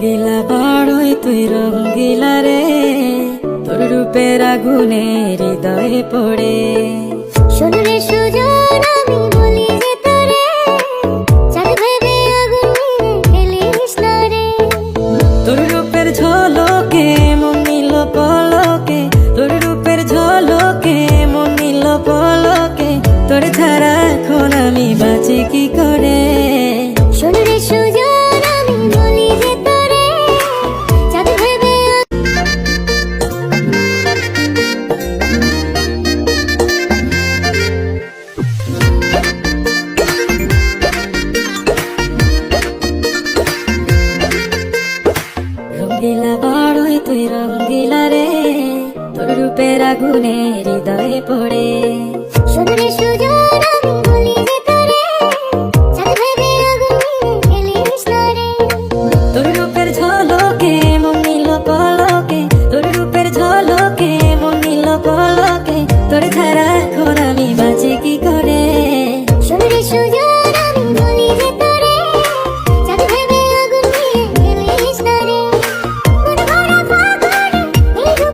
রঙ্গিলা বাড়ই তুই রঙ্গিলা রে, তোর রূপের আগুনে হৃদয়ে পড়ে। শোন রে সুজন আমি বলি যে তোরে, চাঁদ ভেবে আগুন নিয়ে খেলিস না রে। তোর রূপের ঝলকে মন নিল পলকে, তোর রূপের ঝলকে মন নিল পলকে, তোর ছাড়া এখন আমি বাঁচি কি করে। শোন রে সুজন আমি বলি যে তোরে, চাঁদ ভেবে রঙ্গিলা বাড়ই তুই রঙ্গিলা রে, তোর রূপের আগুনে হৃদয়ে পড়ে। শোন রে সুজন